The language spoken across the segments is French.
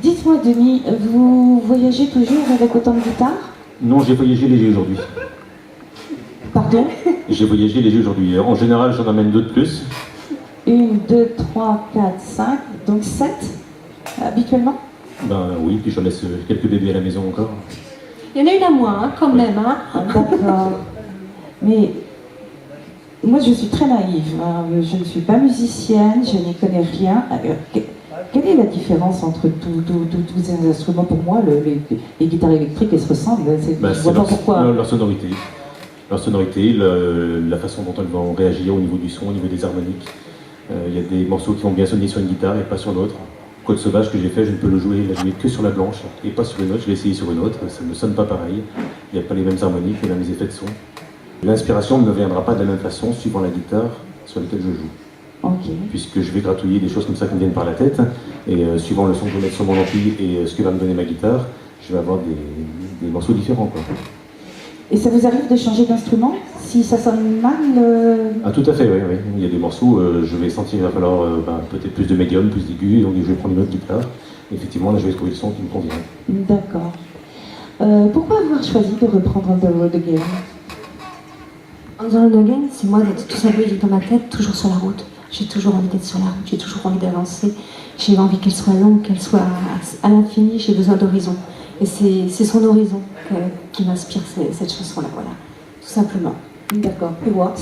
Dites-moi, Denis, vous voyagez toujours avec autant de guitares? Non, j'ai voyagé léger aujourd'hui. Pardon? J'ai voyagé léger aujourd'hui. En général, j'en amène 2 de plus. 1, 2, 3, 4, 5, donc 7 habituellement? Ben oui, puis je laisse quelques bébés à la maison encore. Il y en a une à moi, hein, quand même. Hein. Ah, d'accord. Mais moi, je suis très naïve. Hein. Je ne suis pas musicienne, je n'y connais rien. Quelle est la différence entre tous ces instruments? Pour moi, les guitares électriques, elles se ressemblent. Je vois pas pourquoi. Leur sonorité. Leur sonorité, la façon dont elles vont réagir au niveau du son, au niveau des harmoniques. Il y a des morceaux qui vont bien sonner sur une guitare et pas sur l'autre. Côte sauvage que j'ai fait, je ne peux le jouer que sur la blanche et pas sur une autre. Je l'ai essayé sur une autre, ça ne sonne pas pareil. Il n'y a pas les mêmes harmoniques, les mêmes effets de son. L'inspiration ne me viendra pas de la même façon suivant la guitare sur laquelle je joue. Okay. Puisque je vais gratouiller des choses comme ça qui me viennent par la tête, et suivant le son que je vais mettre sur mon ampli et ce que va me donner ma guitare, je vais avoir des morceaux différents, quoi. Et ça vous arrive de changer d'instrument si ça sonne mal? Ah tout à fait, oui, oui. Il y a des morceaux, je vais sentir qu'il va falloir peut-être plus de médium, plus d'aigu, donc je vais prendre une autre guitare. Et effectivement, là je vais trouver le son qui me convient. D'accord. Pourquoi avoir choisi de reprendre On the Road Again? On the Road Again, c'est moi d'être tout seul dans ma tête, toujours sur la route. J'ai toujours envie d'être sur la route, j'ai toujours envie d'avancer. J'ai envie qu'elle soit longue, qu'elle soit à l'infini, j'ai besoin d'horizon. Et c'est son horizon qui m'inspire cette chanson-là, voilà, tout simplement. D'accord. Et What?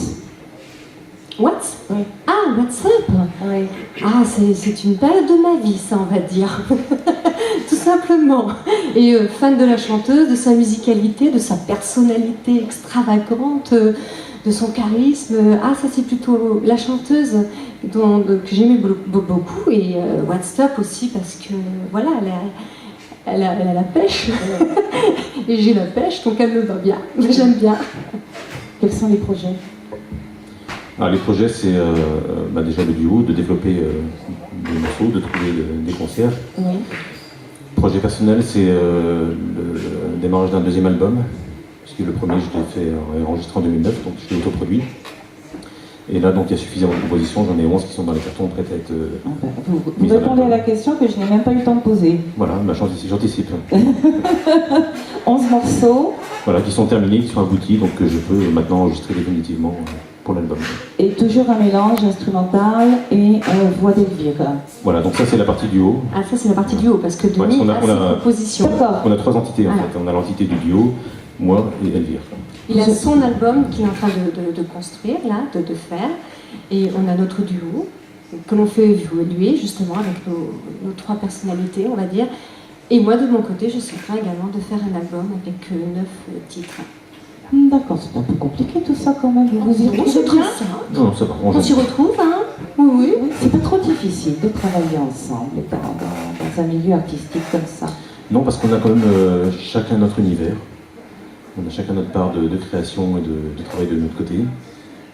What? Oui. Ah, What's Up? Oui. Ah, c'est une période de ma vie, ça, on va dire. Tout simplement. Et fan de la chanteuse, de sa musicalité, de sa personnalité extravagante, de son charisme. Ah, ça, c'est plutôt la chanteuse que j'aimais beaucoup. Et What's Up aussi, parce que, voilà, elle a la pêche. Et j'ai la pêche, donc elle me va bien. J'aime bien. Quels sont les projets? Alors, les projets, c'est déjà le duo, de développer des morceaux, de trouver des concerts. Oui. Projet personnel, c'est le démarrage d'un deuxième album, puisque le premier, je l'ai fait enregistré en 2009, donc je l'ai autoproduit. Et là, donc, il y a suffisamment de compositions, j'en ai 11 qui sont dans les cartons prêtes à être Vous répondez à la question que je n'ai même pas eu le temps de poser. Voilà, j'anticipe. 11 morceaux. Voilà, qui sont terminés, qui sont aboutis, donc que je peux maintenant enregistrer définitivement pour l'album. Et toujours un mélange instrumental et voix d'Elvire. Voilà, donc ça c'est la partie duo. Ah, ça c'est la partie duo, parce que Denis a ses compositions. D'accord. On a 3 entités en fait. On a l'entité du duo, moi et Elvire. Il a son album qu'il est en train de construire, là, de faire. Et on a notre duo, que l'on fait évoluer justement avec nos 3 personnalités, on va dire. Et moi, de mon côté, je suis en train également de faire un album avec 9 titres. D'accord, c'est un peu compliqué tout ça quand même. Vous y retrouvez bien? Non, ça va. On s'y retrouve, hein? Oui. C'est pas trop difficile de travailler ensemble dans un milieu artistique comme ça. Non, parce qu'on a quand même chacun notre univers. On a chacun notre part de création et de travail de notre côté.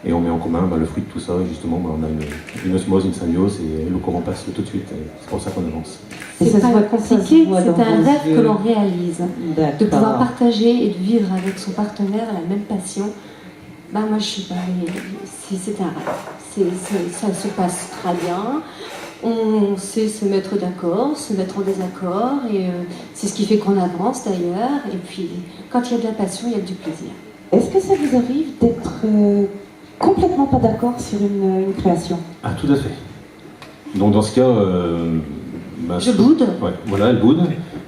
Et on met en commun le fruit de tout ça. Et justement, on a une osmose, une symbiose, et le courant passe tout de suite. C'est pour ça qu'on avance. C'est pas compliqué, c'est un rêve que l'on réalise. De pouvoir partager et de vivre avec son partenaire la même passion. Bah moi je suis pas, c'est un rêve. Ça se passe très bien. On sait se mettre d'accord, se mettre en désaccord, et c'est ce qui fait qu'on avance d'ailleurs. Et puis quand il y a de la passion, il y a du plaisir. Est-ce que ça vous arrive d'être complètement pas d'accord sur une création? Ah, tout à fait. Donc dans ce cas, je boude. Ouais, voilà, elle boude.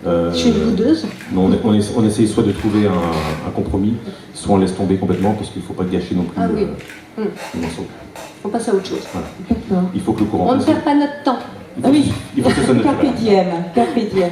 Je suis une boudeuse. On essaye soit de trouver un compromis, soit on laisse tomber complètement parce qu'il ne faut pas gâcher non plus le morceau. On passe à autre chose. Voilà. Il faut que le courant on ne perd pas notre temps. Ah oui, il faut que ça sonne carpe diem, carpe diem.